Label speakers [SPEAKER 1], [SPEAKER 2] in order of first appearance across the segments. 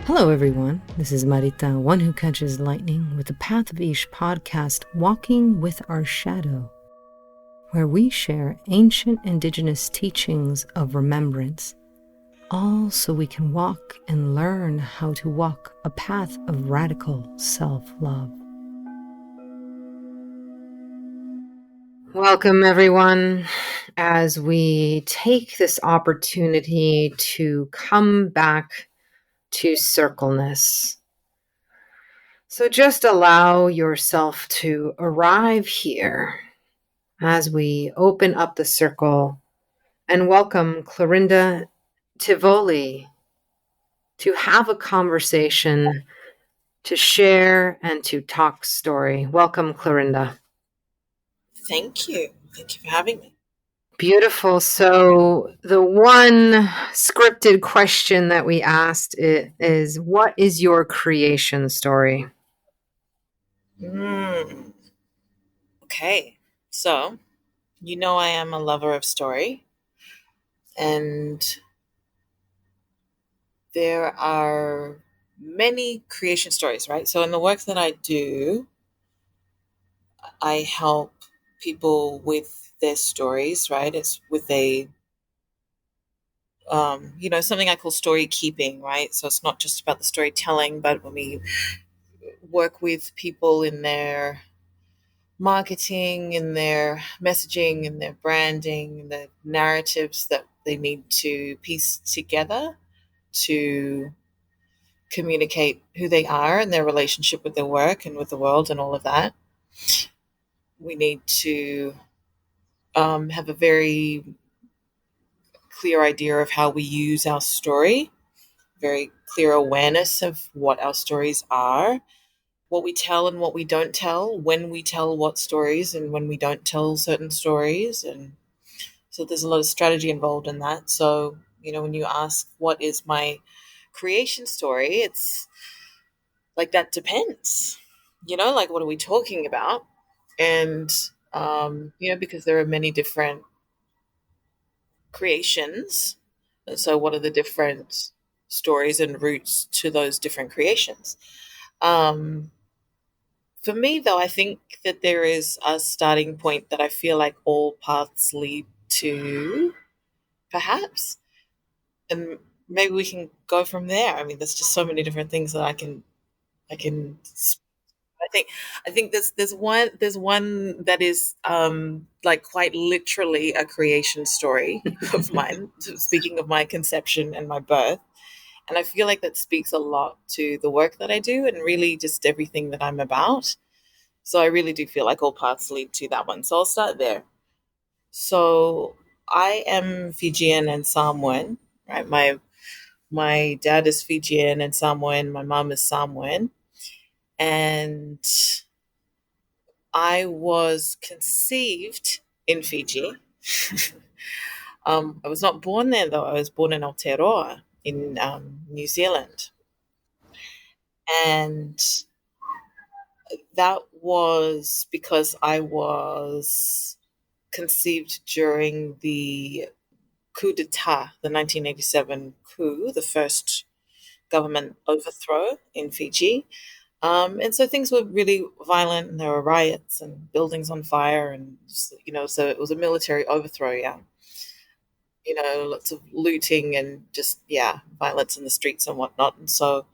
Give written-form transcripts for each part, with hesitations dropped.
[SPEAKER 1] Hello, everyone. This is Marita, one who catches lightning, with the Path of Ish podcast, Walking with Our Shadow, where we share ancient indigenous teachings of remembrance, all so we can walk and learn how to walk a path of radical self-love. Welcome, everyone, as we take this opportunity to come back to circleness. So just allow yourself to arrive here as we open up the circle and welcome Clarinda Tivoli to have a conversation, to share, and to talk story. Welcome, Clarinda.
[SPEAKER 2] Thank you. Thank you for having me.
[SPEAKER 1] Beautiful. So the one scripted question that we asked is, what is your creation story?
[SPEAKER 2] Okay. So, I am a lover of story, and there are many creation stories, right? So, in the work that I do, I help people with their stories, right? It's with something I call story keeping, right? So, it's not just about the storytelling, but when we work with people in their marketing, in their messaging, in their branding, in the narratives that they need to piece together to communicate who they are and their relationship with their work and with the world and all of that. We need to have a very clear idea of how we use our story, very clear awareness of what our stories are, what we tell and what we don't tell, when we tell what stories and when we don't tell certain stories. And so there's a lot of strategy involved in that. So, when you ask what is my creation story, it's like that depends. Like what are we talking about? And because there are many different creations. So what are the different stories and routes to those different creations? Um, for me, though, I think that there is a starting point that I feel like all paths lead to, perhaps. And maybe we can go from there. I mean, there's just so many different things that I can I think there's one that is like quite literally a creation story of mine, speaking of my conception and my birth. And I feel like that speaks a lot to the work that I do and really just everything that I'm about. So I really do feel like all paths lead to that one. So I'll start there. So I am Fijian and Samoan, right? My dad is Fijian and Samoan. My mom is Samoan. And I was conceived in Fiji. I was not born there, though. I was born in Aotearoa in New Zealand. And that was because I was conceived during the coup d'etat, the 1987 coup, the first government overthrow in Fiji. And so things were really violent, and there were riots and buildings on fire, and so it was a military overthrow. Yeah, lots of looting and just violence in the streets and whatnot. And so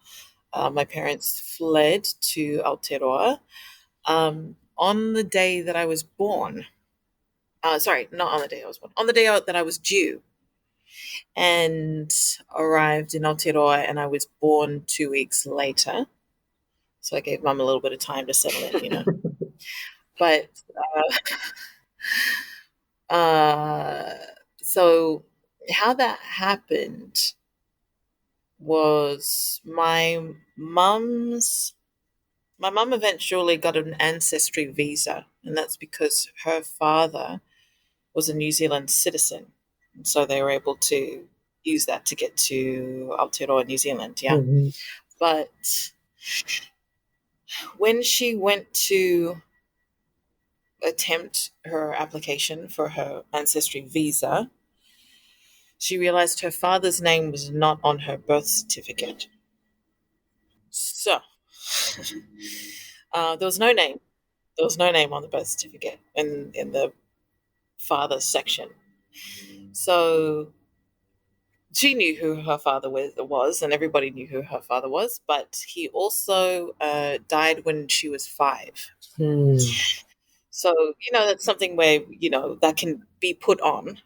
[SPEAKER 2] my parents fled to Aotearoa on the day that I was born. Sorry, not on the day I was born. On the day that I was due, and arrived in Aotearoa, and I was born 2 weeks later. So I gave mum a little bit of time to settle in. But uh, so how that happened was my mum eventually got an ancestry visa, and that's because her father was a New Zealand citizen, and so they were able to use that to get to Aotearoa, New Zealand. Yeah,
[SPEAKER 1] Mm-hmm.
[SPEAKER 2] but when she went to attempt her application for her ancestry visa, she realized her father's name was not on her birth certificate. So there was no name. There was no name on the birth certificate in the father section. So she knew who her father was, and everybody knew who her father was. But he also died when she was 5. So that's something where that can be put on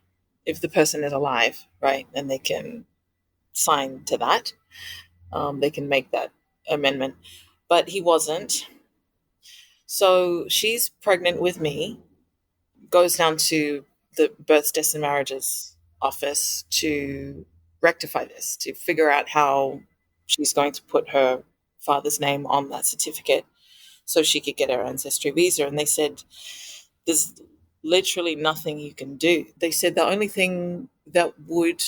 [SPEAKER 2] if the person is alive, right? And they can sign to that. They can make that amendment, but he wasn't. So she's pregnant with me, goes down to the births, deaths, and marriages office to rectify this, to figure out how she's going to put her father's name on that certificate so she could get her ancestry visa. And they said, there's literally nothing you can do. They said the only thing that would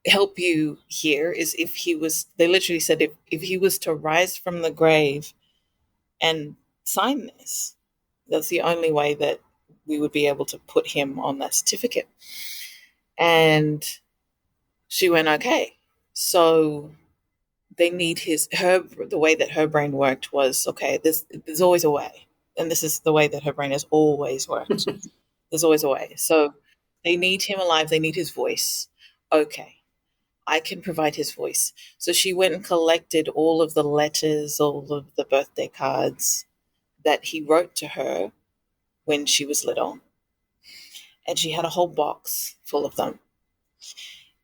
[SPEAKER 2] help you here is if he was, they literally said, if he was to rise from the grave and sign this, that's the only way that we would be able to put him on that certificate. And she went, okay. So they need the way that her brain worked was, okay, there's always a way. And this is the way that her brain has always worked. There's always a way. So they need him alive. They need his voice. Okay, I can provide his voice. So she went and collected all of the letters, all of the birthday cards that he wrote to her when she was little. And she had a whole box full of them.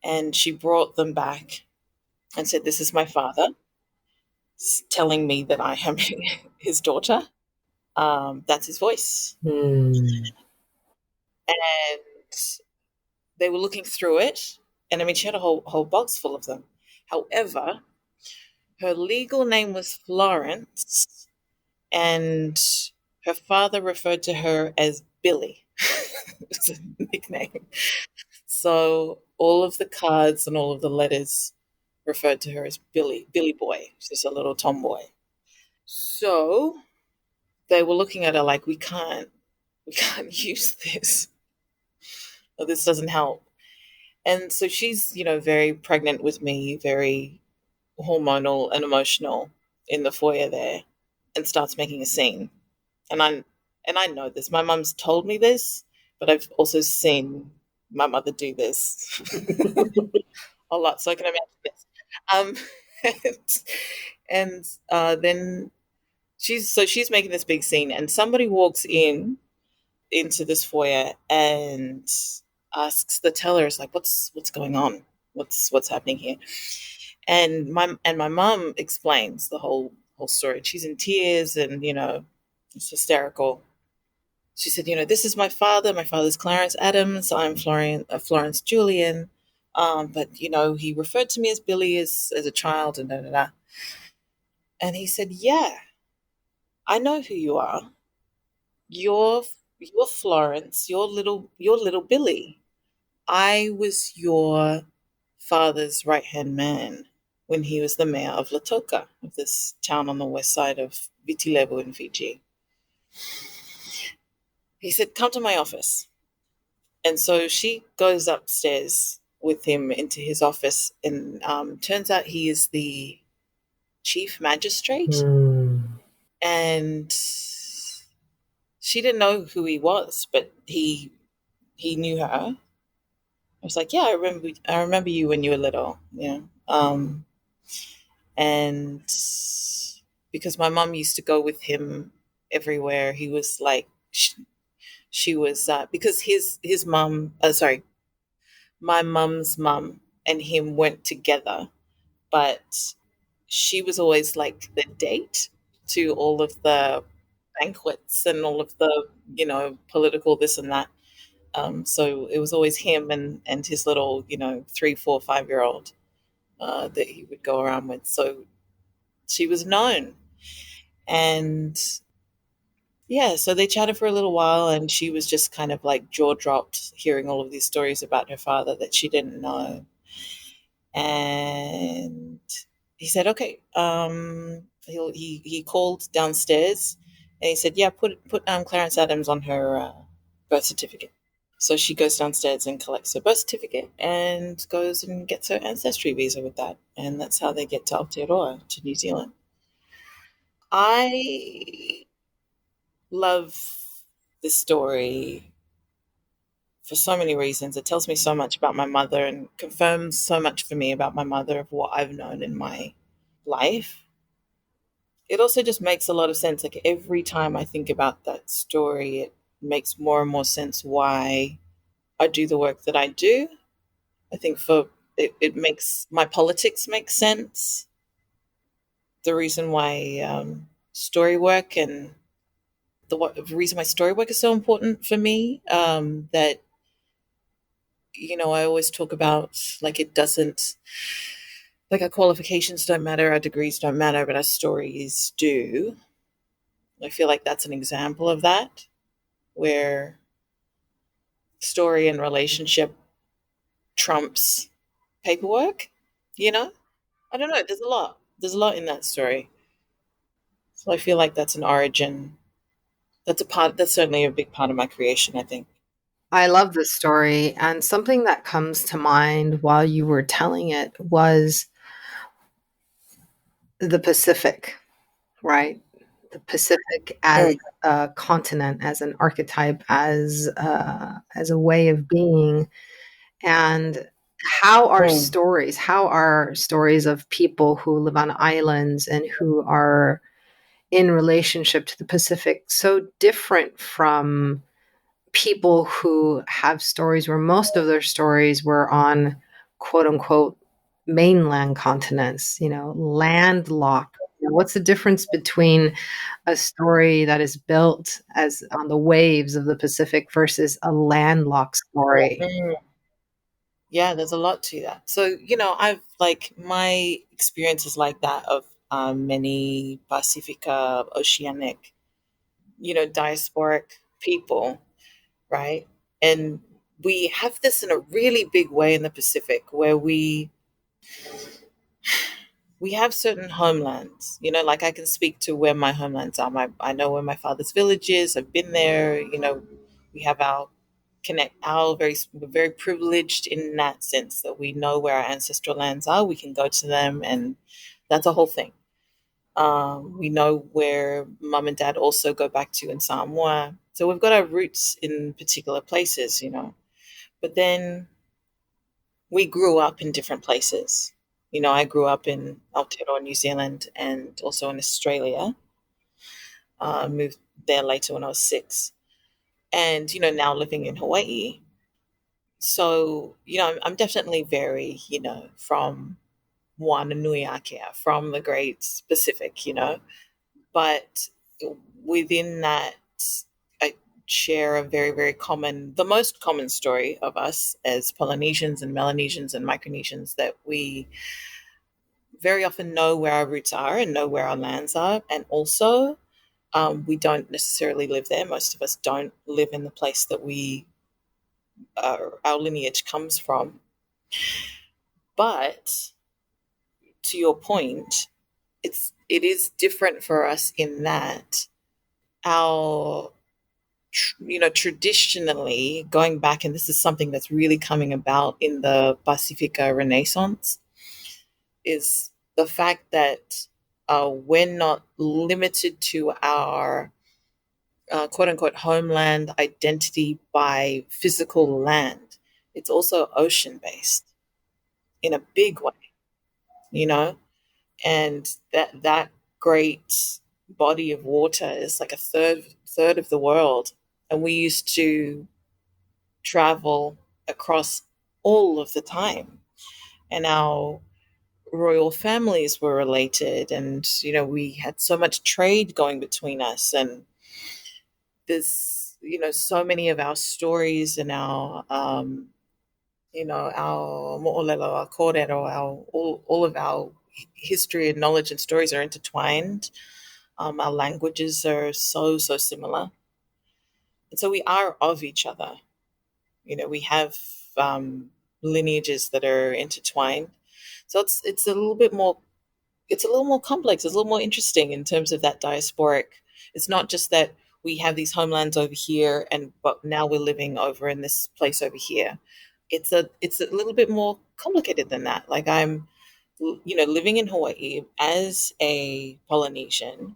[SPEAKER 2] And she brought them back and said, this is my father telling me that I am his daughter. That's his voice. And they were looking through it. And I mean, she had a whole box full of them. However, her legal name was Florence, and her father referred to her as Billy. It's a nickname. So all of the cards and all of the letters referred to her as Billy Boy. She's a little tomboy. So they were looking at her like, we can't use this. Or this doesn't help. And so she's, very pregnant with me, very hormonal and emotional in the foyer there, and starts making a scene. And I know this. My mum's told me this, but I've also seen my mother do this a lot, so I can imagine this. Then she's making this big scene, and somebody walks into this foyer and asks the tellers, like, what's going on? What's happening here? And my mum explains the whole story. She's in tears, and it's hysterical. She said, this is my father. My father's Clarence Adams. I'm Florence Julian. But he referred to me as Billy as a child, and da da da. And he said, yeah, I know who you are. You're Florence. You're little Billy. I was your father's right-hand man when he was the mayor of Latoka, of this town on the west side of Viti Levu in Fiji. He said, come to my office. And so she goes upstairs with him into his office, and turns out he is the chief magistrate. And she didn't know who he was, but he knew her. I was like, yeah, I remember you when you were little, and because my mom used to go with him everywhere. He was like, she was because his mom, my mum's mum and him went together, but she was always like the date to all of the banquets and all of the political this and that. So it was always him and his little 3, 4, 5-year-old that he would go around with. So she was known, and yeah, so they chatted for a little while, and she was just kind of like jaw dropped hearing all of these stories about her father that she didn't know. And he said, okay, he called downstairs, and he said, yeah, put Clarence Adams on her birth certificate. So she goes downstairs and collects her birth certificate and goes and gets her ancestry visa with that. And that's how they get to Aotearoa, to New Zealand. I love this story for so many reasons. It tells me so much about my mother and confirms so much for me about my mother of what I've known in my life. It also just makes a lot of sense. Like every time I think about that story, it makes more and more sense why I do the work that I do. I think for it makes my politics make sense. The reason why story work and the reason why story work is so important for me, that I always talk about, like, it doesn't, like, our qualifications don't matter, our degrees don't matter, but our stories do. I feel like that's an example of that, where story and relationship trumps paperwork. You know, I don't know. There's a lot in that story. So I feel like that's an origin. That's a part. That's certainly a big part of my creation, I think.
[SPEAKER 1] I love this story. And something that comes to mind while you were telling it was the Pacific, right? The Pacific as
[SPEAKER 2] Mm,
[SPEAKER 1] a continent, as an archetype, as a way of being, and
[SPEAKER 2] mm,
[SPEAKER 1] how are stories of people who live on islands and who are in relationship to the Pacific so different from people who have stories where most of their stories were on quote unquote mainland continents, landlocked. What's the difference between a story that is built as on the waves of the Pacific versus a landlocked story?
[SPEAKER 2] mm. Yeah, there's a lot to that. So, I've like my experiences like that of many Pasifika oceanic, diasporic people, right? And we have this in a really big way in the Pacific where we have certain homelands. Like, I can speak to where my homelands are. I know where my father's village is. I've been there. We have our we're very privileged in that sense that we know where our ancestral lands are. We can go to them, and that's a whole thing. We know where mum and dad also go back to in Samoa. So we've got our roots in particular places, But then we grew up in different places. I grew up in Aotearoa, New Zealand, and also in Australia. Moved there later when I was 6. And, now living in Hawaii. So, I'm definitely very, from Wananuiakea, from the Great Pacific, But within that, I share a very, very the most common story of us as Polynesians and Melanesians and Micronesians, that we very often know where our roots are and know where our lands are. And also, we don't necessarily live there. Most of us don't live in the place that our lineage comes from. But to your point, it is different for us in that our traditionally going back, and this is something that's really coming about in the Pasifika Renaissance, is the fact that we're not limited to our quote unquote homeland identity by physical land. It's also ocean based in a big way, you know, and that great body of water is like a third of the world, and we used to travel across all of the time, and our royal families were related, and we had so much trade going between us, and there's so many of our stories and our mo'olelo, our kōrero, all of our history and knowledge and stories are intertwined. Our languages are so similar, and so we are of each other. We have um, lineages that are intertwined, so it's a little bit more. It's a little more complex. It's a little more interesting in terms of that diasporic. It's not just that we have these homelands over here, but now we're living over in this place over here. It's a little bit more complicated than that. Like, I'm living in Hawaii as a Polynesian,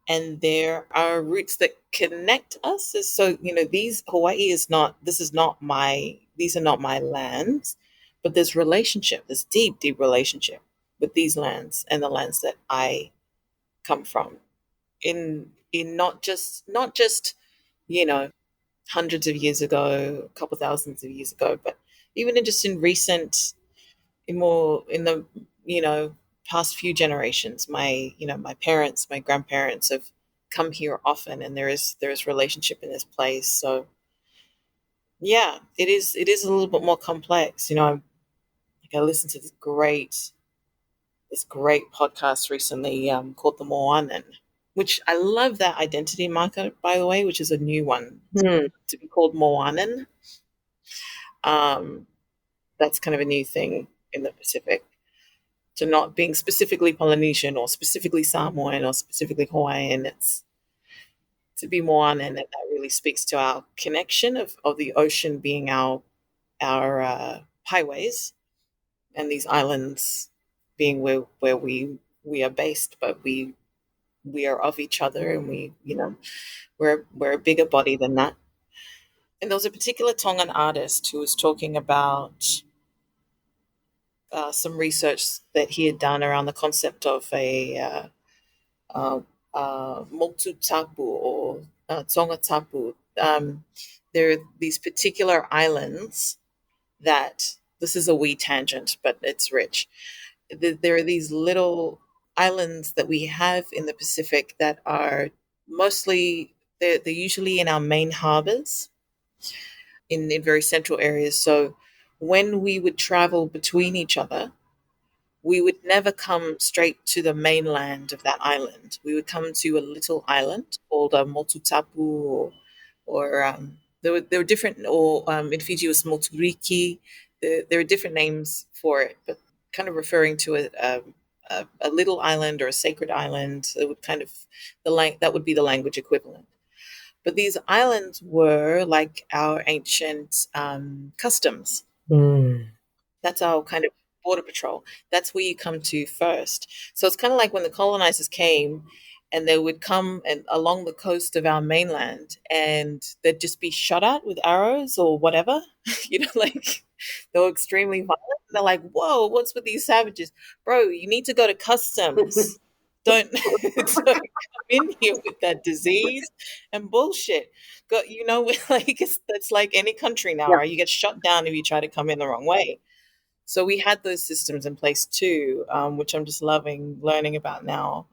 [SPEAKER 2] and there are roots that connect us. So, these Hawaii is not, this is not my, these are not my lands, but there's relationship, this deep, deep relationship with these lands and the lands that I come from in not just, you know, hundreds of years ago, a couple thousands of years ago, but even in recent, in the past few generations. My parents, my grandparents have come here often, and there is relationship in this place. So yeah, it is a little bit more complex. I listened to this great podcast recently, called the Moanan, which I love that identity marker, by the way, which is a new one
[SPEAKER 1] Hmm.
[SPEAKER 2] to be called Moanan. Um, that's kind of a new thing in the Pacific, to not being specifically Polynesian or specifically Samoan or specifically Hawaiian. It's to be Moanan, and that really speaks to our connection of the ocean being our highways, and these islands being where we are based, but we are of each other, and we're a bigger body than that. And there was a particular Tongan artist who was talking about some research that he had done around the concept of a uh, motu tapu, or tonga tapu. There are these particular islands that, this is a wee tangent, but it's rich. There are these little islands that we have in the Pacific that are mostly, they're usually in our main harbors, in very central areas. So when we would travel between each other, we would never come straight to the mainland of that island. We would come to a little island called Motutapu, or there were different, or in Fiji it was Moturiki. There are different names for it, but kind of referring to a little island or a sacred island. It would kind of, that would be the language equivalent. But these islands were like our ancient customs.
[SPEAKER 1] Hmm.
[SPEAKER 2] That's our kind of border patrol. That's where you come to first. So it's kind of like when the colonizers came, and they would come and along the coast of our mainland, and they'd just be shot at with arrows or whatever. Like, they were extremely violent. They're like, whoa, what's with these savages? Bro, you need to go to customs. Don't, don't come in here with that disease and bullshit. Go, like, that's like any country now,
[SPEAKER 1] Yeah.
[SPEAKER 2] right? You get shut down if you try to come in the wrong way. So we had those systems in place too, which I'm just loving learning about now.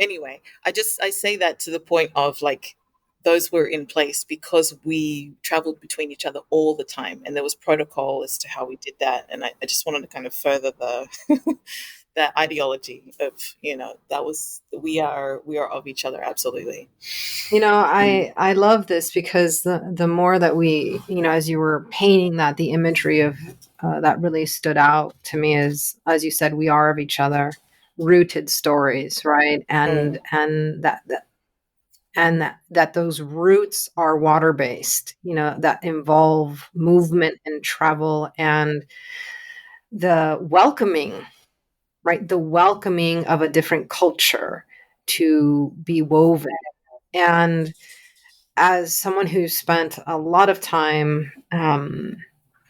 [SPEAKER 2] Anyway, I say that to the point of, like, those were in place because we traveled between each other all the time, and there was protocol as to how we did that. And I just wanted to kind of further the that ideology of, that was, we are of each other, absolutely.
[SPEAKER 1] I love this because the more that we, as you were painting that, the imagery of that really stood out to me is, as you said, we are of each other, rooted stories, right? And
[SPEAKER 2] Mm,
[SPEAKER 1] that those roots are water based, that involve movement and travel, and the welcoming, right? The welcoming of a different culture to be woven. And as someone who's spent a lot of time,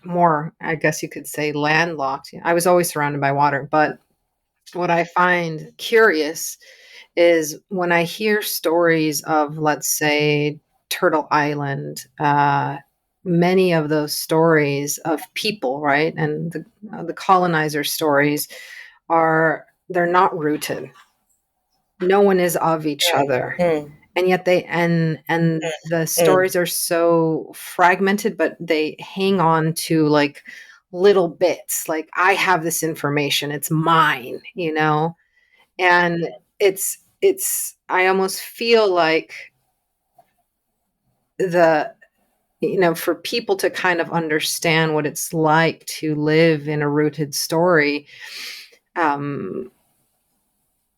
[SPEAKER 1] more, I guess you could say, landlocked, I was always surrounded by water. But what I find curious is when I hear stories of, let's say, Turtle Island, many of those stories of people, right? And the colonizer stories they're not rooted. No one is of each other,
[SPEAKER 2] mm,
[SPEAKER 1] and yet and the
[SPEAKER 2] mm.
[SPEAKER 1] stories are so fragmented, but they hang on to like little bits, like, I have this information, it's mine, and it's I almost feel like the for people to kind of understand what it's like to live in a rooted story, um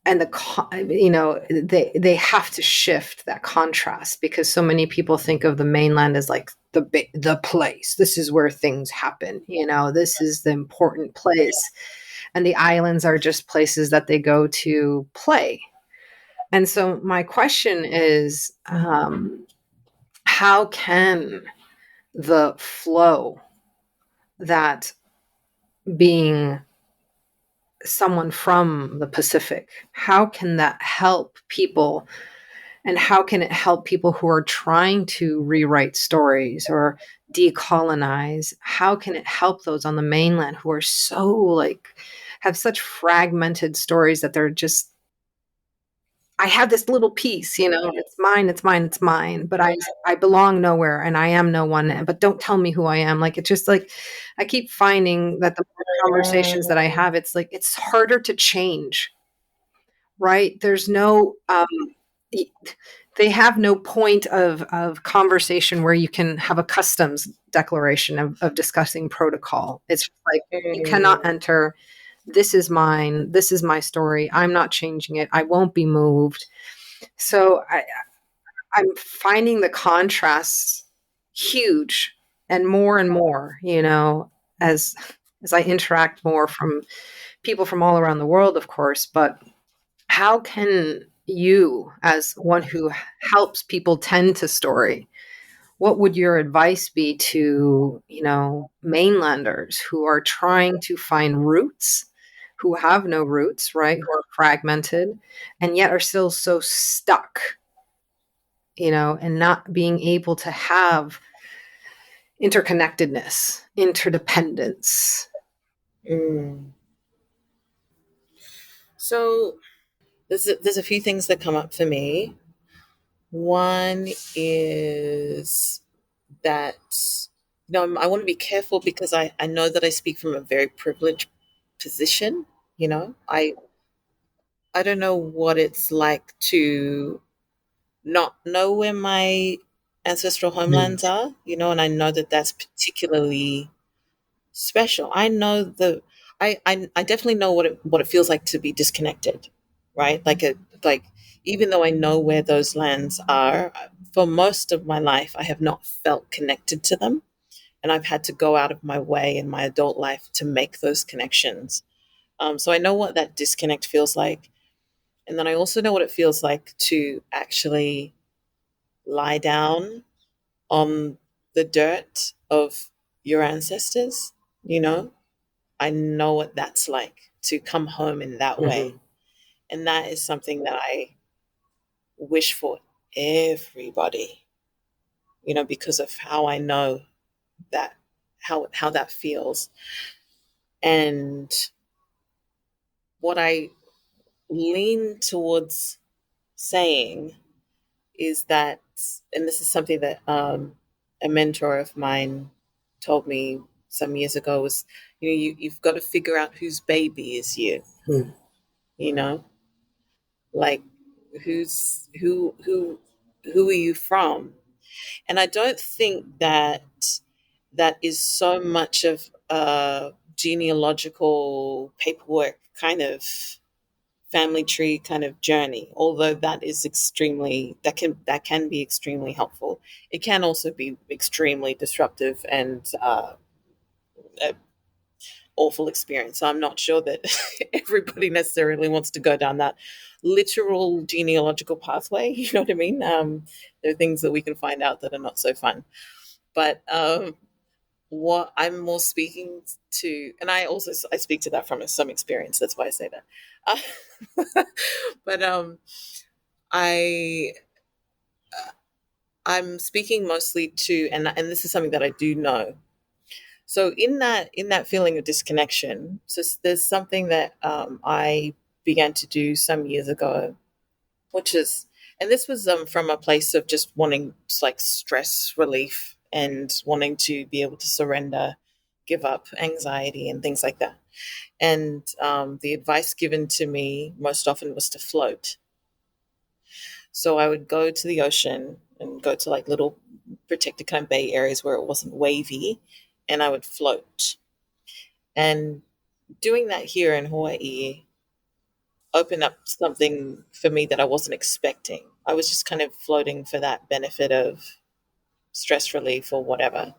[SPEAKER 1] and they have to shift that contrast, because so many people think of the mainland as like the place, this is where things happen, this is the important place, and the islands are just places that they go to play. And so my question is, how can the flow, that being someone from the Pacific, how can that help people? And how can it help people who are trying to rewrite stories or decolonize? How can it help those on the mainland who are so like, have such fragmented stories that they're just, I have this little piece, it's mine, it's mine, it's mine, but I belong nowhere and I am no one, but don't tell me who I am. Like, it's just like, I keep finding that the more conversations that I have, it's like, it's harder to change, right? There's no, y- they have no point of conversation where you can have a customs declaration of discussing protocol. It's just like, you cannot enter. This is mine. This is my story. I'm not changing it. I won't be moved. So I'm finding the contrasts huge and more, as as I interact more from people from all around the world, of course. But how can you, as one who helps people tend to story, what would your advice be to, mainlanders who are trying to find roots, who have no roots, right? Who are fragmented and yet are still so stuck, and not being able to have interconnectedness, interdependence.
[SPEAKER 2] Mm. So there's a few things that come up for me. One is that I want to be careful because I know that I speak from a very privileged position. I don't know what it's like to not know where my ancestral homelands are, and I know that that's particularly special. I know I definitely know what it feels like to be disconnected, right? Like even though I know where those lands are, for most of my life I have not felt connected to them, and I've had to go out of my way in my adult life to make those connections. So I know what that disconnect feels like, and then I also know what it feels like to actually lie down on the dirt of your ancestors, you know? I know what that's like to come home in that way. And that is something that I wish for everybody, because of how I know that how that feels. And what I lean towards saying is that, and this is something that a mentor of mine told me some years ago, was, you've got to figure out whose baby is you. You know, like who are you from? And I don't think that that is so much of a genealogical paperwork kind of family tree kind of journey, although that can be extremely helpful. It can also be extremely disruptive and a awful experience. So I'm not sure that everybody necessarily wants to go down that literal genealogical pathway. You know what I mean? There are things that we can find out that are not so fun. But what I'm more speaking to, and I speak to that from some experience. That's why I say that. But I I'm speaking mostly to, and this is something that I do know. So in that feeling of disconnection, so there's something that I began to do some years ago, which is, and this was from a place of just wanting like stress relief and wanting to be able to surrender, give up anxiety and things like that. And the advice given to me most often was to float. So I would go to the ocean and go to like little protected kind of bay areas where it wasn't wavy, and I would float. And doing that here in Hawaii opened up something for me that I wasn't expecting. I was just kind of floating for that benefit of stress relief or whatever.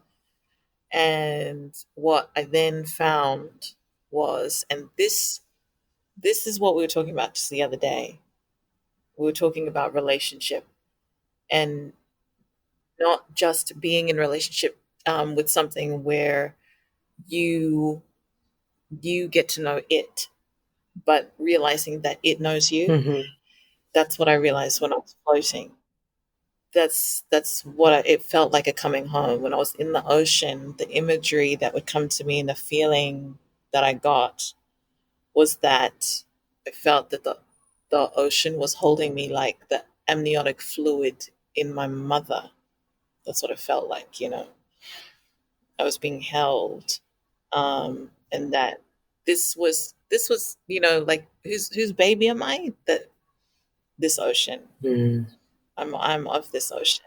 [SPEAKER 2] And what I then found was, and this is what we were talking about just the other day. we were talking about relationship, and not just being in relationship with something where you you get to know it, but realizing that it knows you.
[SPEAKER 1] Mm-hmm.
[SPEAKER 2] That's what I realized when I was floating. That's what it felt like a coming home when I was in the ocean. The imagery that would come to me and the feeling that I got was that I felt that the ocean was holding me like the amniotic fluid in my mother. That's what it felt like, I was being held, and that this was like whose baby am I? That this ocean.
[SPEAKER 1] Mm.
[SPEAKER 2] I'm of this ocean.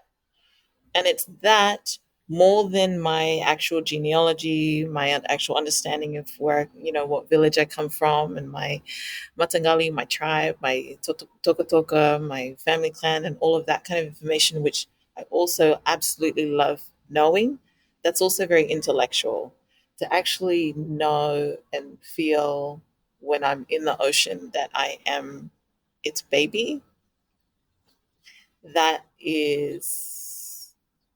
[SPEAKER 2] And it's that more than my actual genealogy, my actual understanding of where, what village I come from, and my Matangali, my tribe, my Toka Toka, my family clan, and all of that kind of information, which I also absolutely love knowing. That's also very intellectual. To actually know and feel when I'm in the ocean that I am its baby, that is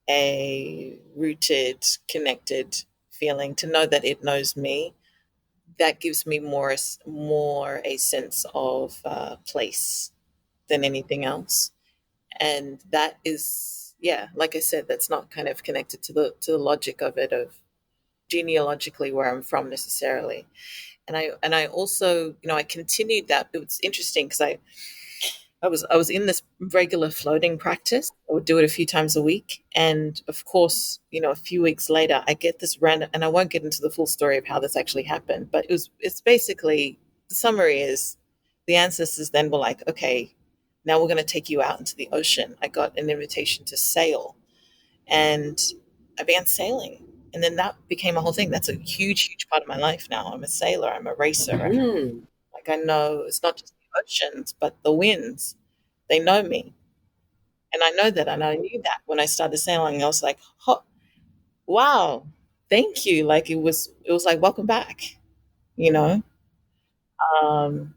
[SPEAKER 2] a rooted, connected feeling. To know that it knows me, that gives me more a sense of place than anything else. And that is, yeah, like I said, that's not kind of connected to the logic of it, of genealogically where I'm from necessarily. And I also, I continued that. It was interesting because I was in this regular floating practice. I would do it a few times a week, and of course, a few weeks later, I get this random. And I won't get into the full story of how this actually happened, but it's basically, the summary is, the ancestors then were like, okay, now we're going to take you out into the ocean. I got an invitation to sail, and I began sailing. And then that became a whole thing. That's a huge, huge part of my life now. I'm a sailor. I'm a racer.
[SPEAKER 1] Mm.
[SPEAKER 2] Like, I know it's not just the oceans, but the winds. They know me. And I know that. And I knew that when I started sailing. I was like, wow, thank you. Like, it was like, welcome back, you know? Um,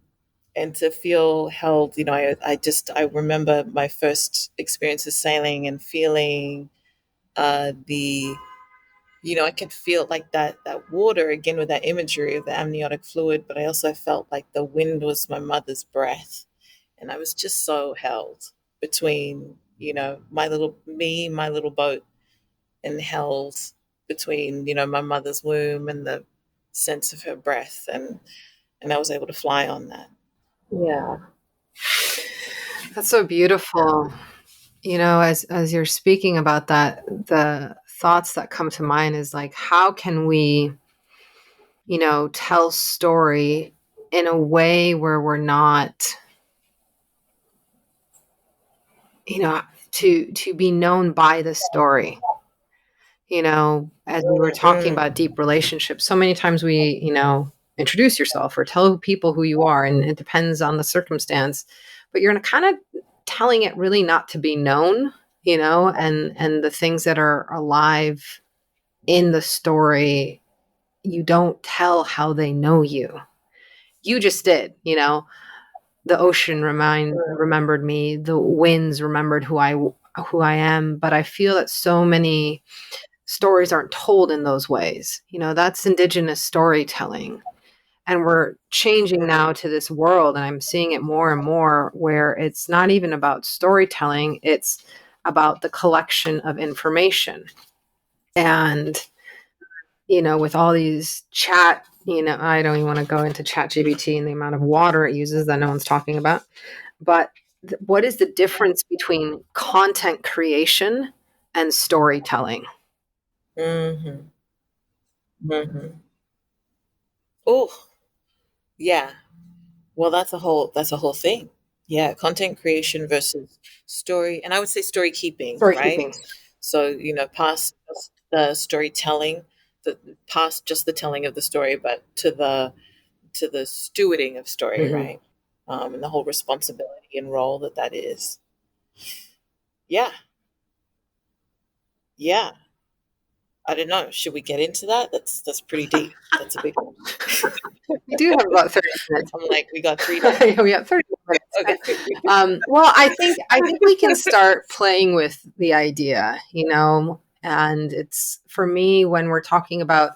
[SPEAKER 2] and to feel held, I remember my first experience of sailing and feeling the I could feel like that water again with that imagery of the amniotic fluid, but I also felt like the wind was my mother's breath. And I was just so held between, my little boat, and held between, my mother's womb and the sense of her breath. And I was able to fly on that. Yeah.
[SPEAKER 1] That's so beautiful. As you're speaking about that, the thoughts that come to mind is like, how can we, tell story in a way where we're not, to be known by the story. As we were talking
[SPEAKER 2] Mm,
[SPEAKER 1] about deep relationships, so many times we, introduce yourself or tell people who you are, and it depends on the circumstance, but you're kind of telling it really not to be known, and the things that are alive in the story, you don't tell how they know you. You just did, the ocean remembered me, the winds remembered who I am, but I feel that so many stories aren't told in those ways. That's indigenous storytelling. And we're changing now to this world, and I'm seeing it more and more where it's not even about storytelling, it's about the collection of information. And, with all these I don't even want to go into chat GBT and the amount of water it uses that no one's talking about. But what is the difference between content creation and storytelling?
[SPEAKER 2] mm-hmm, mm-hmm. Oh, yeah. Well, that's a whole thing. Yeah, content creation versus story, and I would say story keeping,
[SPEAKER 1] Story
[SPEAKER 2] right?
[SPEAKER 1] keeping.
[SPEAKER 2] So, past just the storytelling, the past just the telling of the story, but to the stewarding of story,
[SPEAKER 1] Hmm.
[SPEAKER 2] right? And the whole responsibility and role that is. Yeah, yeah. I don't know. Should we get into that? That's pretty deep. That's a big one.
[SPEAKER 1] We do have about 30 minutes.
[SPEAKER 2] I'm like, we got 3 days.
[SPEAKER 1] We have 30
[SPEAKER 2] Okay.
[SPEAKER 1] Well, I think we can start playing with the idea, and it's for me when we're talking about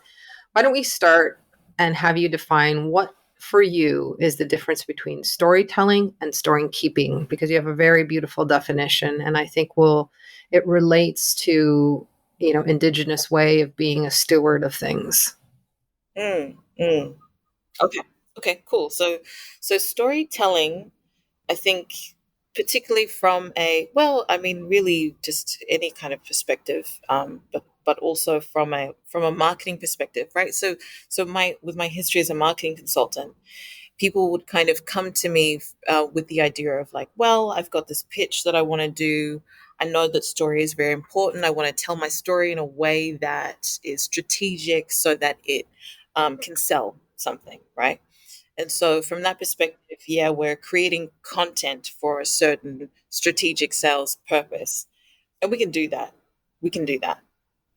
[SPEAKER 1] why don't we start and have you define what for you is the difference between storytelling and story keeping, because you have a very beautiful definition, and I think it relates to indigenous way of being a steward of things.
[SPEAKER 2] Mm, mm. Okay. Okay, cool. So storytelling, I think, particularly from I mean, really just any kind of perspective, but also from a marketing perspective, right? So with my history as a marketing consultant, people would kind of come to me with the idea of like, well, I've got this pitch that I want to do. I know that story is very important. I want to tell my story in a way that is strategic so that it can sell something, right? And so, from that perspective, yeah, we're creating content for a certain strategic sales purpose, and we can do that. We can do that.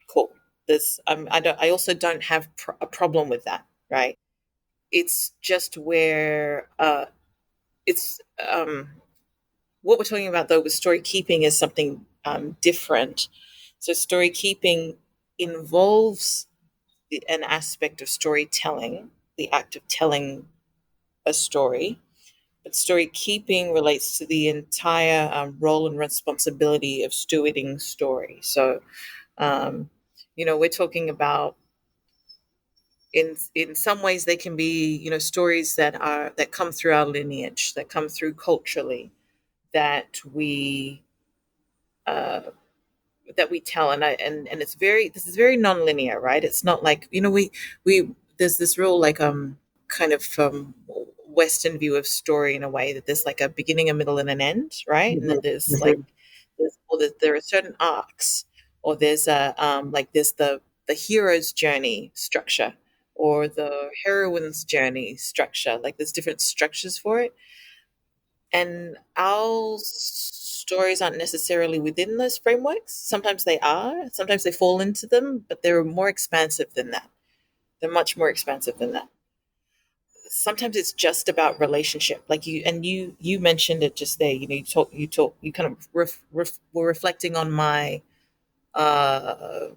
[SPEAKER 2] Cool. This, I don't. I also don't have a problem with that, right? It's just where it's what we're talking about though with story keeping is something different. So, story keeping involves an aspect of storytelling, the act of telling a story. But story keeping relates to the entire role and responsibility of stewarding story. So, um, we're talking about in some ways they can be stories that come through our lineage, that come through culturally, that we uh, that we tell, and it's very this is very nonlinear, right? It's not like we there's this real like kind of Western view of story in a way that there's like a beginning, a middle, and an end, right? And then there's like there are certain arcs, or there's a like there's the hero's journey structure or the heroine's journey structure. Like there's different structures for it, and our stories aren't necessarily within those frameworks. Sometimes they are, sometimes they fall into them, but they're more expansive than that. They're much more expansive than that. Sometimes it's just about relationship, like you mentioned it just there. You kind of were reflecting on my uh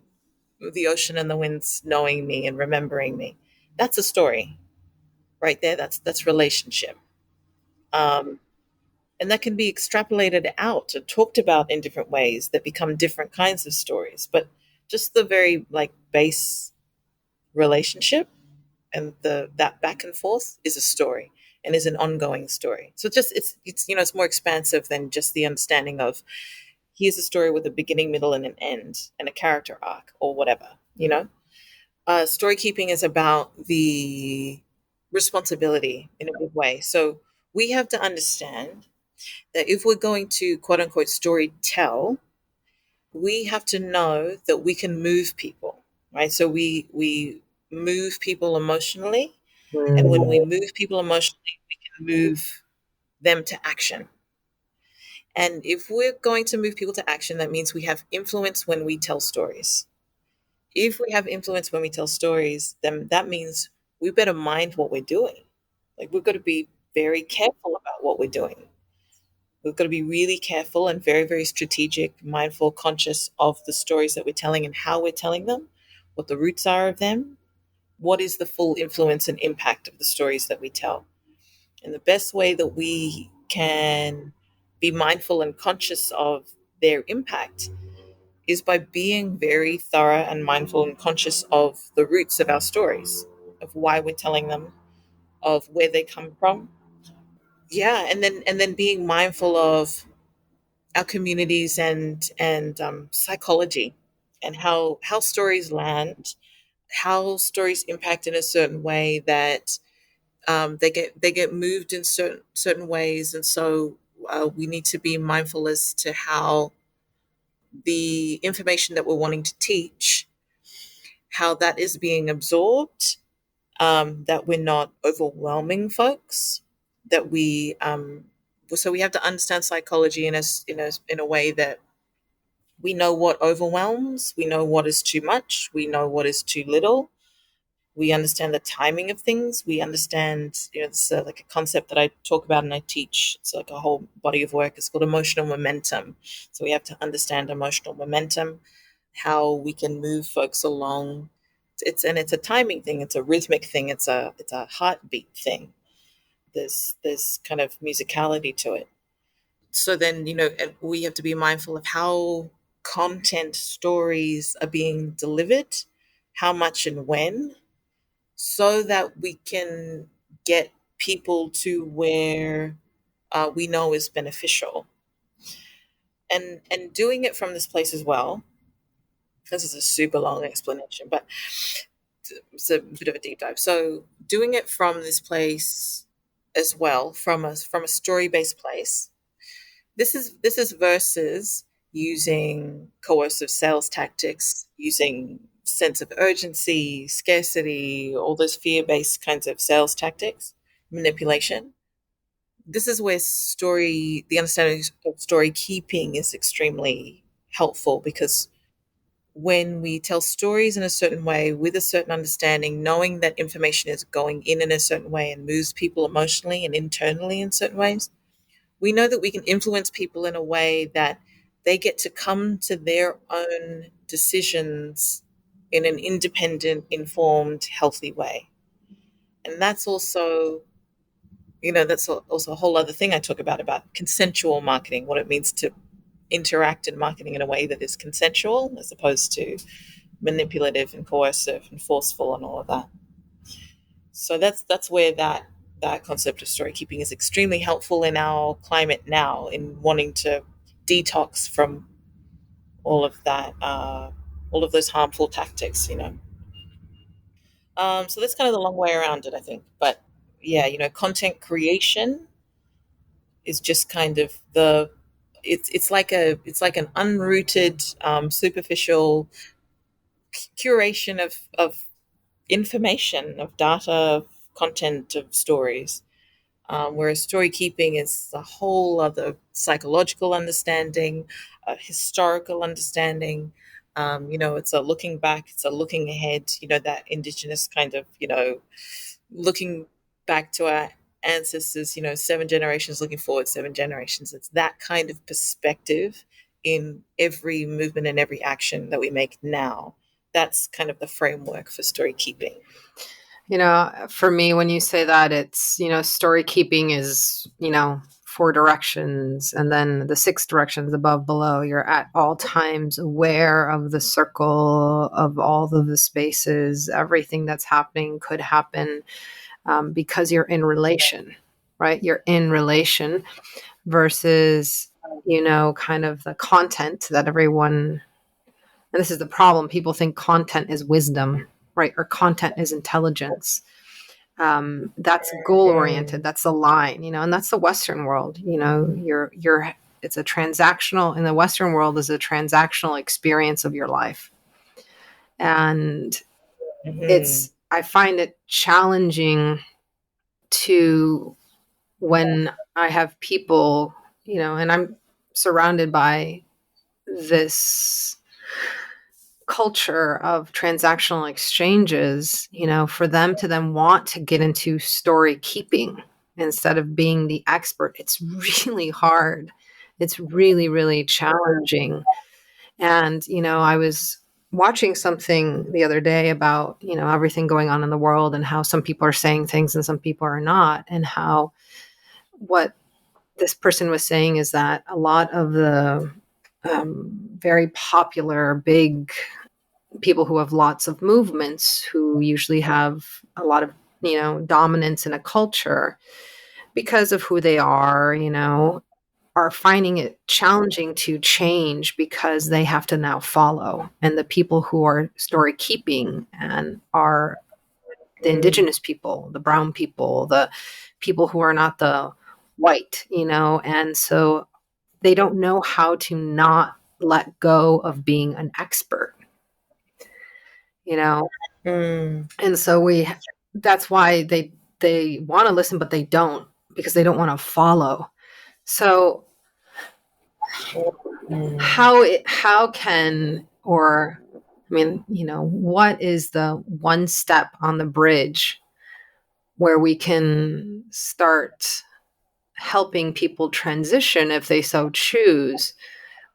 [SPEAKER 2] the ocean and the winds knowing me and remembering me. That's a story right there. That's relationship. um and that can be extrapolated out and talked about in different ways that become different kinds of stories, but just the very like base relationship and the that back and forth is a story and is an ongoing story. So it's it's more expansive than just the understanding of here's a story with a beginning, middle, and an end and a character arc or whatever. Story keeping is about the responsibility in a big way. So we have to understand that if we're going to quote unquote story tell, we have to know that we can move people, right? So we move people emotionally, and when we move people emotionally, we can move them to action. And if we're going to move people to action, that means we have influence when we tell stories. If we have influence when we tell stories, then that means we better mind what we're doing. Like we've got to be very careful about what we're doing. We've got to be really careful and very, very strategic, mindful, conscious of the stories that we're telling and how we're telling them, what the roots are of them, what is the full influence and impact of the stories that we tell. And the best way that we can be mindful and conscious of their impact is by being very thorough and mindful and conscious of the roots of our stories, of why we're telling them, of where they come from. Yeah, and then being mindful of our communities and psychology, and how stories land, how stories impact in a certain way that they get moved in certain ways, and so we need to be mindful as to how the information that we're wanting to teach, how that is being absorbed, that we're not overwhelming folks, that so we have to understand psychology in a way that we know what overwhelms, we know what is too much, we know what is too little, We understand the timing of things. We understand, it's like a concept that I talk about and I teach. It's like a whole body of work. It's called emotional momentum. So we have to understand emotional momentum, how we can move folks along. It's a timing thing. It's a rhythmic thing. It's a heartbeat thing. There's kind of musicality to it. So then, we have to be mindful of how content stories are being delivered, how much and when, so that we can get people to where we know is beneficial, and doing it from this place as well. This is a super long explanation, but it's a bit of a deep dive. So doing it from this place as well, from a story based place. This is versus using coercive sales tactics, using sense of urgency, scarcity, all those fear-based kinds of sales tactics, manipulation. This is where the understanding of story keeping is extremely helpful, because when we tell stories in a certain way with a certain understanding, knowing that information is going in a certain way and moves people emotionally and internally in certain ways, we know that we can influence people in a way that they get to come to their own decisions in an independent, informed, healthy way. And that's also, that's also a whole other thing I talk about consensual marketing, what it means to interact in marketing in a way that is consensual as opposed to manipulative and coercive and forceful and all of that. So that's where that concept of story keeping is extremely helpful in our climate now, in wanting to detox from all of that, all of those harmful tactics. So that's kind of the long way around it, I think. But yeah, content creation is just kind of it's like an unrooted, superficial curation of information, of data, of content, of stories. Whereas story keeping is a whole other psychological understanding, a historical understanding. It's a looking back, it's a looking ahead, that indigenous kind of, looking back to our ancestors, seven generations looking forward, seven generations. It's that kind of perspective in every movement and every action that we make now. That's kind of the framework for story keeping.
[SPEAKER 1] For me, when you say that, it's, story keeping is, four directions, and then the six directions above, below. You're at all times aware of the circle, of all of the spaces, everything that's happening could happen, because you're in relation, right? You're in relation versus, kind of the content that everyone, and this is the problem, people think content is wisdom, right? Or content is intelligence. That's goal oriented. That's the line, and that's the Western world. It's a transactional, in the Western world is a transactional experience of your life. And
[SPEAKER 2] Mm-hmm.
[SPEAKER 1] I find it challenging to, when I have people, and I'm surrounded by this culture of transactional exchanges, for them to then want to get into story keeping instead of being the expert. It's really hard. It's really, really challenging. And, I was watching something the other day about, everything going on in the world and how some people are saying things and some people are not. And how what this person was saying is that a lot of the very popular, big people who have lots of movements, who usually have a lot of, dominance in a culture because of who they are finding it challenging to change because they have to now follow. And the people who are story keeping and are the indigenous people, the brown people, the people who are not the white, and so they don't know how to not let go of being an expert, you know
[SPEAKER 2] Mm.
[SPEAKER 1] and so that's why they want to listen but they don't, because they don't want to follow. So
[SPEAKER 2] Mm.
[SPEAKER 1] how can, or I mean, what is the one step on the bridge where we can start helping people transition, if they so choose,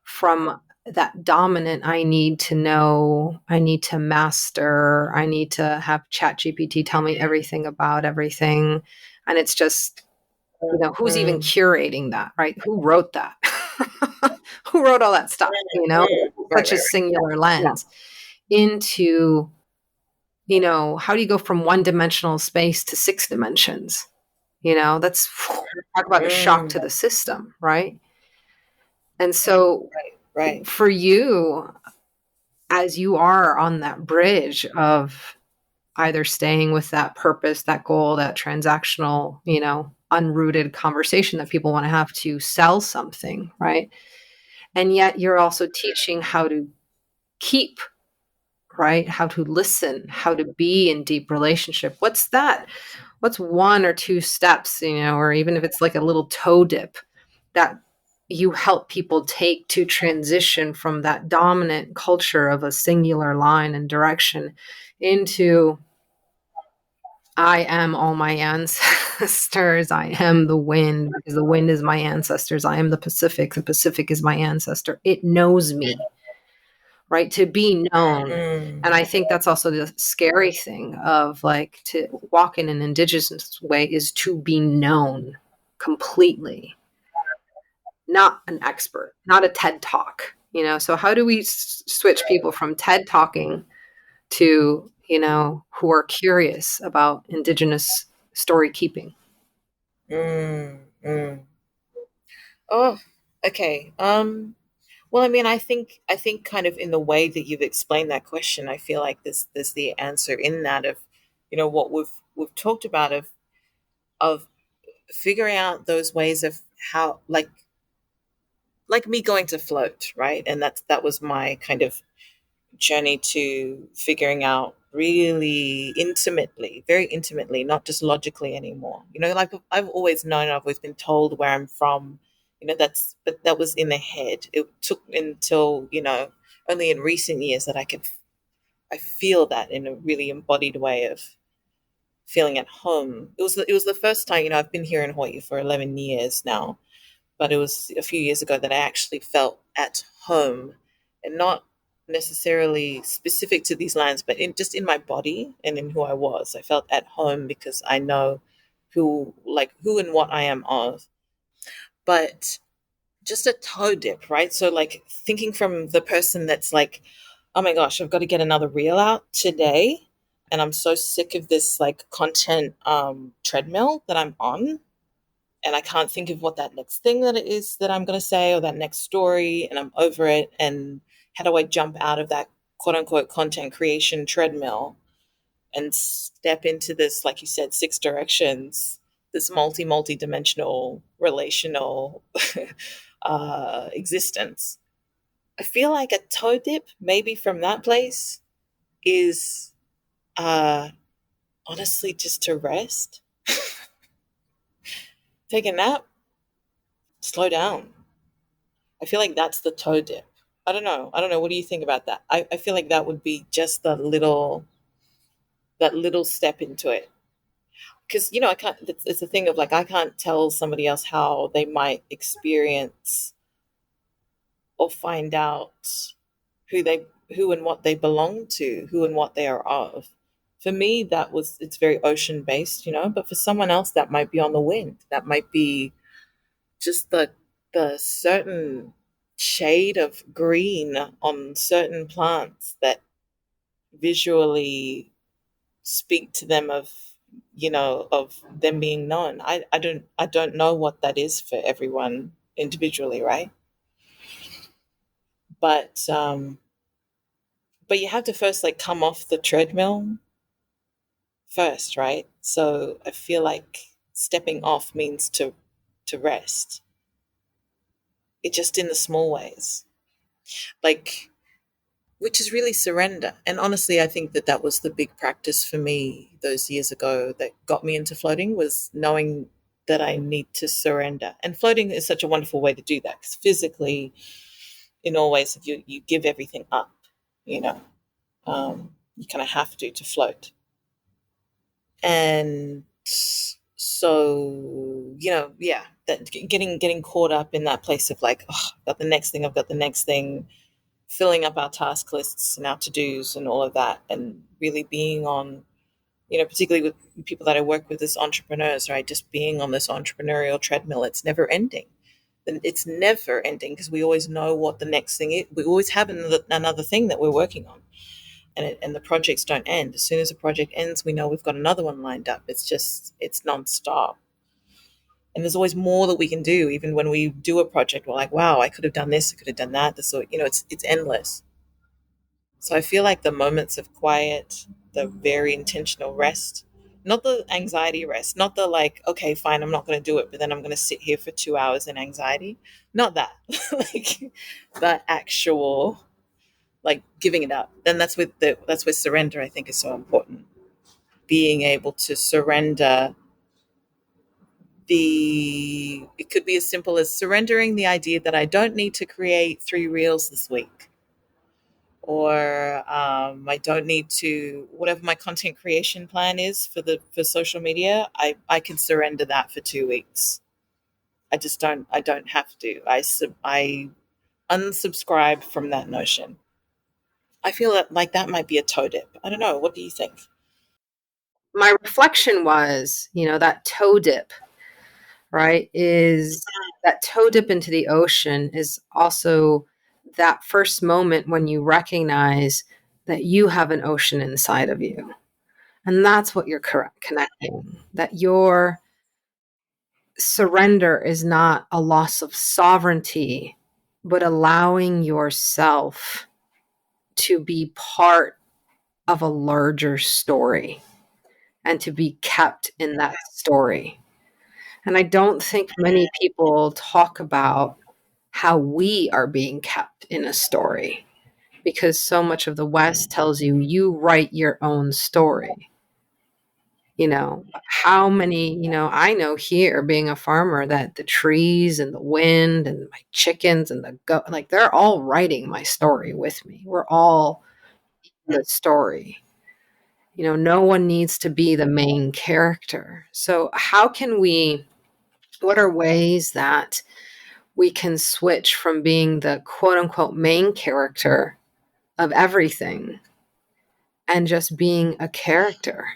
[SPEAKER 1] from that dominant, I need to know, I need to master, I need to have ChatGPT tell me everything about everything. And it's just, who's even curating that, right? Who wrote that? Who wrote all that stuff, such a singular lens into, how do you go from one dimensional space to 6 dimensions? That's talk about a shock to the system, right? And so
[SPEAKER 2] Right.
[SPEAKER 1] for you, as you are on that bridge of either staying with that purpose, that goal, that transactional, unrooted conversation that people want to have to sell something, right? And yet you're also teaching how to keep, right? How to listen, how to be in deep relationship. What's that? What's one or two steps, or even if it's like a little toe dip that you help people take to transition from that dominant culture of a singular line and direction into I am all my ancestors. I am the wind because the wind is my ancestors. I am the Pacific is my ancestor. It knows me, right? To be known. And I think that's also the scary thing of like to walk in an indigenous way is to be known completely, not an expert, not a TED talk, So how do we switch people from TED talking to, who are curious about indigenous story keeping?
[SPEAKER 2] Mm, mm. Oh, okay. Well, I mean, I think kind of in the way that you've explained that question, I feel like there's the answer in that of, what we've talked about of figuring out those ways of how like me going to float, right? And that was my kind of journey to figuring out really intimately, very intimately, not just logically anymore. Like I've always known, I've always been told where I'm from. But that was in the head. It took until, only in recent years that I feel that in a really embodied way of feeling at home. It was the first time, I've been here in Hawaii for 11 years now, but it was a few years ago that I actually felt at home, and not necessarily specific to these lands, but just in my body and in who I was. I felt at home because I know who and what I am of. But just a toe dip, right? So like thinking from the person that's like, oh my gosh, I've got to get another reel out today. And I'm so sick of this like content treadmill that I'm on, and I can't think of what that next thing that it is that I'm going to say, or that next story, and I'm over it. And how do I jump out of that quote unquote content creation treadmill and step into this, like you said, 6 directions, this multi dimensional relational existence? I feel like a toe dip, maybe from that place, is uh, honestly just to rest, take a nap, slow down. I feel like that's the toe dip. I don't know. I don't know. What do you think about that? I feel like that would be just that little step into it. Because, I can't, it's a thing of like, I can't tell somebody else how they might experience or find out who and what they belong to, who and what they are of. For me, it's very ocean based, but for someone else, that might be on the wind. That might be just the certain shade of green on certain plants that visually speak to them of them being known. I don't know what that is for everyone individually, right? But you have to first like come off the treadmill first, right? So I feel like stepping off means to rest. It just in the small ways, like, which is really surrender. And honestly, I think that was the big practice for me those years ago that got me into floating, was knowing that I need to surrender. And floating is such a wonderful way to do that, because physically, in all ways, you give everything up, you know. You kind of have to float. And so, yeah, that getting caught up in that place of like, oh, I've got the next thing, I've got the next thing, filling up our task lists and our to-dos and all of that, and really being on, particularly with people that I work with as entrepreneurs, right? Just being on this entrepreneurial treadmill, it's never ending. And it's never ending because we always know what the next thing is. We always have another thing that we're working on. And the projects don't end. As soon as a project ends, we know we've got another one lined up. It's nonstop. And there's always more that we can do. Even when we do a project, we're like, wow, I could have done this, I could have done that. So, it's endless. So I feel like the moments of quiet, the very intentional rest, not the anxiety rest, not the like, okay, fine, I'm not going to do it, but then I'm going to sit here for 2 hours in anxiety. Not that, like the actual, like giving it up. And that's where surrender, I think, is so important. Being able to surrender it could be as simple as surrendering the idea that I don't need to create 3 reels this week, or I don't need to, whatever my content creation plan is for social media, I can surrender that for 2 weeks. I don't have to. I unsubscribe from that notion. I feel like that might be a toe dip. I don't know. What do you think?
[SPEAKER 1] My reflection was, that toe dip, right, is that toe dip into the ocean is also that first moment when you recognize that you have an ocean inside of you. And that's what you're connecting, that your surrender is not a loss of sovereignty, but allowing yourself to be part of a larger story and to be kept in that story. And I don't think many people talk about how we are being kept in a story, because so much of the West tells you you write your own story. How many, I know here being a farmer that the trees and the wind and my chickens and like they're all writing my story with me. We're all in the story. No one needs to be the main character. So what are ways that we can switch from being the quote unquote main character of everything and just being a character,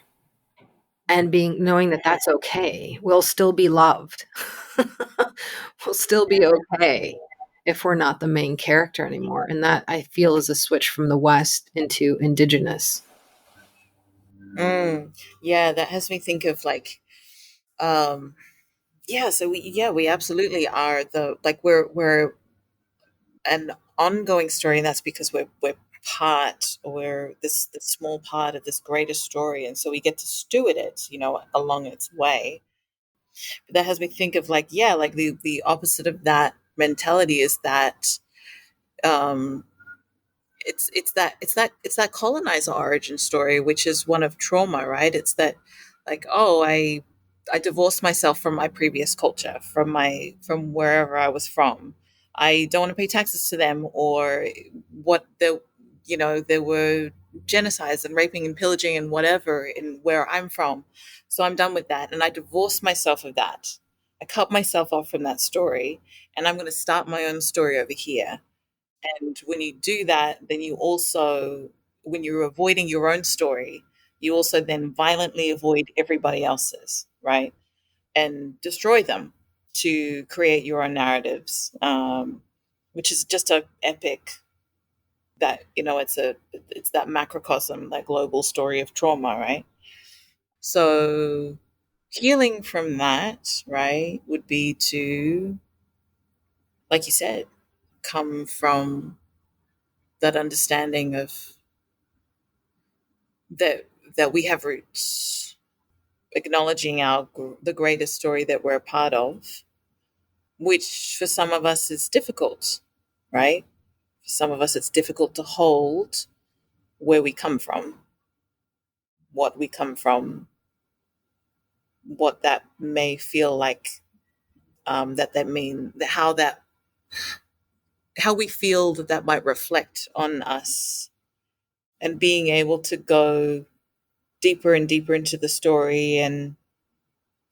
[SPEAKER 1] and knowing that that's okay? We'll still be loved. We'll still be okay if we're not the main character anymore. And that, I feel, is a switch from the West into indigenous.
[SPEAKER 2] Yeah, that has me think of like, um, yeah. So we absolutely are we're an ongoing story, and that's because we're this small part of this greater story, and so we get to steward it, along its way. But that has me think of like, yeah, like the opposite of that mentality is that, um, it's that colonizer origin story, which is one of trauma, right? It's that, like, oh, I divorced myself from my previous culture, from wherever I was from. I don't want to pay taxes to them, or what the there were genocides and raping and pillaging and whatever in where I'm from. So I'm done with that, and I divorced myself of that. I cut myself off from that story, and I'm going to start my own story over here. And when you do that, then you also, when you're avoiding your own story, you also then violently avoid everybody else's, right? And destroy them to create your own narratives, which is just a epic, that, it's that macrocosm, that global story of trauma, right? So healing from that, right, would be to, like you said, come from that understanding of that we have roots, acknowledging the greatest story that we're a part of, which for some of us is difficult, right? For some of us, it's difficult to hold where we come from, what we come from, what that may feel like, that mean, how we feel that might reflect on us, and being able to go deeper and deeper into the story and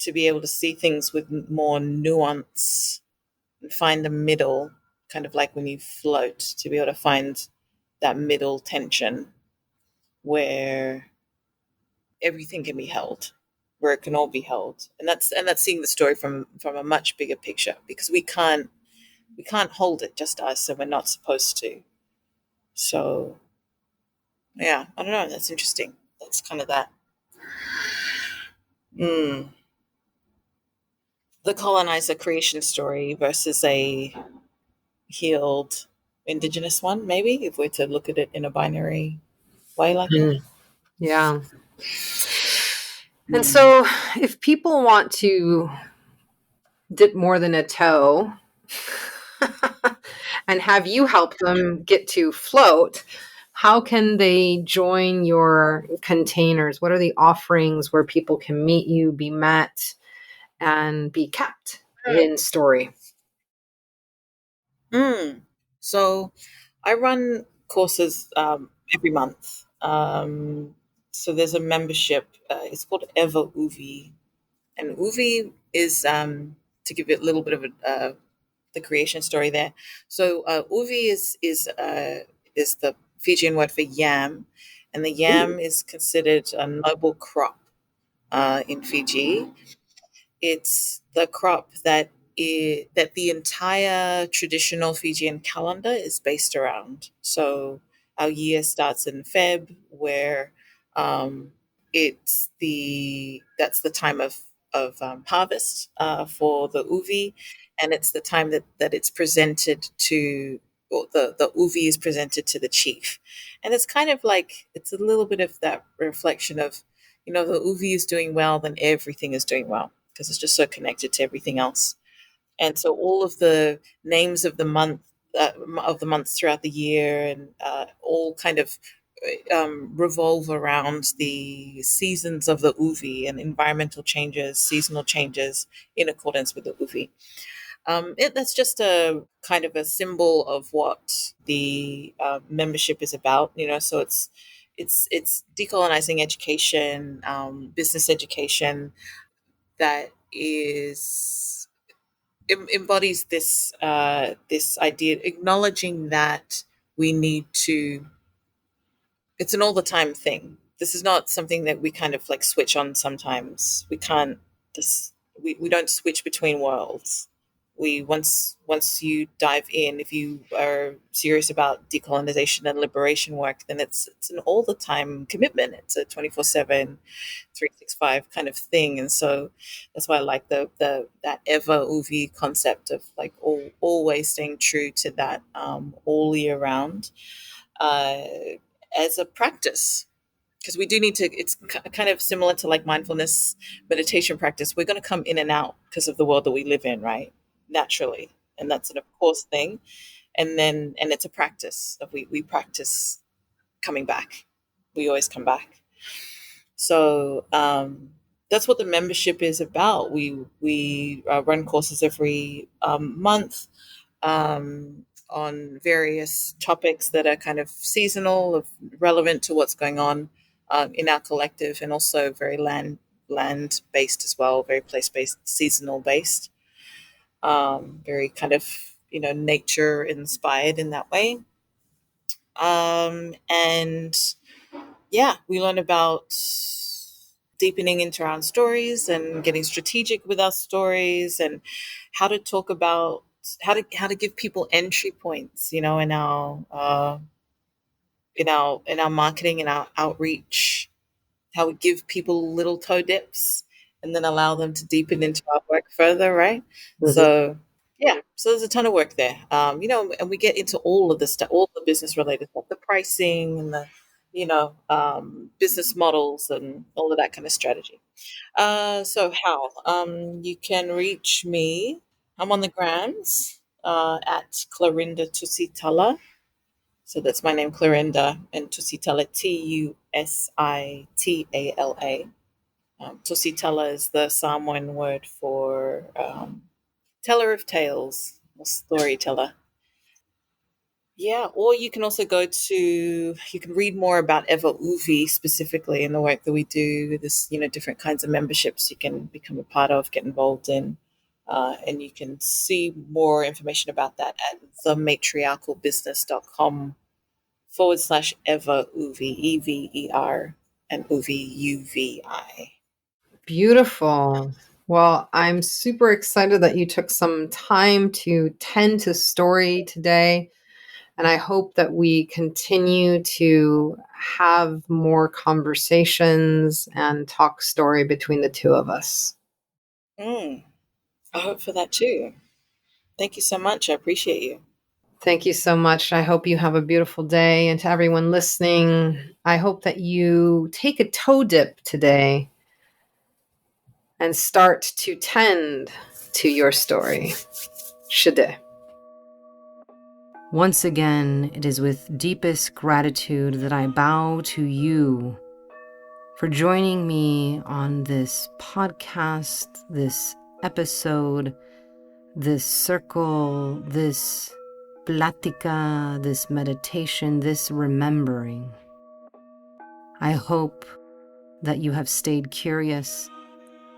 [SPEAKER 2] to be able to see things with more nuance and find the middle, kind of like when you float, to be able to find that middle tension where everything can be held, where it can all be held. And that's seeing the story from a much bigger picture, because we can't hold it just us, and we're not supposed to. So yeah, I don't know, that's interesting. That's kind of that. Mm. The colonizer creation story versus a healed indigenous one, maybe, if we're to look at it in a binary way like that.
[SPEAKER 1] Mm. Yeah. And
[SPEAKER 2] Mm.
[SPEAKER 1] so if people want to dip more than a toe and have you help them get to float, how can they join your containers? What are the offerings where people can meet you, be met, and be kept in story?
[SPEAKER 2] Mm. So I run courses every month. So there's a membership. It's called Ever Uvi, and Uvi is to give it a little bit of the creation story there. So Uvi is the Fijian word for yam, and the yam is considered a noble crop in Fiji. It's the crop that the entire traditional Fijian calendar is based around. So our year starts in Feb, where um, that's the time of harvest for the uvi, and it's the time that it's presented to, or the uvi is presented to the chief, and it's kind of like it's a little bit of that reflection of, the uvi is doing well, then everything is doing well, because it's just so connected to everything else. And so all of the names of the months throughout the year, and all kind of revolve around the seasons of the uvi and environmental changes, seasonal changes in accordance with the uvi. That's just a kind of a symbol of what the membership is about. So it's decolonizing education, business education, that embodies this idea, acknowledging that we need to. It's an all the time thing. This is not something that we kind of like switch on sometimes. We can't. This we don't switch between worlds. We once you dive in, if you are serious about decolonization and liberation work, then it's an all the time commitment. It's a 24/7, 365 kind of thing. And so that's why I like the that ever uvi concept of like always staying true to that, all year round, uh, as a practice, because we do need to. It's kind of similar to like mindfulness meditation practice. We're going to come in and out because of the world that we live in, right? Naturally, and that's an of course thing. And it's a practice of we practice coming back. We always come back. So that's what the membership is about. We run courses every month, on various topics that are kind of seasonal, relevant to what's going on in our collective, and also very land based as well, very place based, seasonal based, very kind of nature inspired in that way. And yeah, we learn about deepening into our own stories and getting strategic with our stories, and how to talk about how to give people entry points, in our marketing and our outreach, how we give people little toe dips and then allow them to deepen into our work further, right?
[SPEAKER 1] Mhm.
[SPEAKER 2] So yeah, so there's a ton of work there, and we get into all of the stuff, all the business related stuff, the pricing and the business models and all of that kind of strategy. So how you can reach me? I'm on the grams at Clarinda Tusitala. So that's my name, Clarinda, and Tusitala, Tusitala. Tusitala is the Samoan word for teller of tales or storyteller. Yeah, or you can also you can read more about Eva Uvi specifically in the work that we do. There's, different kinds of memberships you can become a part of, get involved in. And you can see more information about that at thematriarchalbusiness.com/Eva Uvi, EVER, and Uvi, UVI.
[SPEAKER 3] Beautiful. Well, I'm super excited that you took some time to tend to story today. And I hope that we continue to have more conversations and talk story between the two of us.
[SPEAKER 2] I hope for that too. Thank you so much. I appreciate you.
[SPEAKER 3] Thank you so much. I hope you have a beautiful day. And to everyone listening, I hope that you take a toe dip today and start to tend to your story. Shade.
[SPEAKER 1] Once again, it is with deepest gratitude that I bow to you for joining me on this podcast, this episode, this circle, this plática, this meditation, this remembering. I hope that you have stayed curious.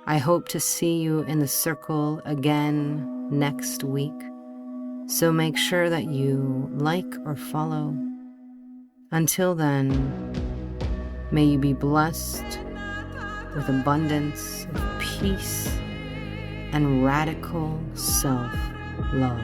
[SPEAKER 1] I hope to see you in the circle again next week. So make sure that you like or follow. Until then, may you be blessed with abundance of peace and radical self-love.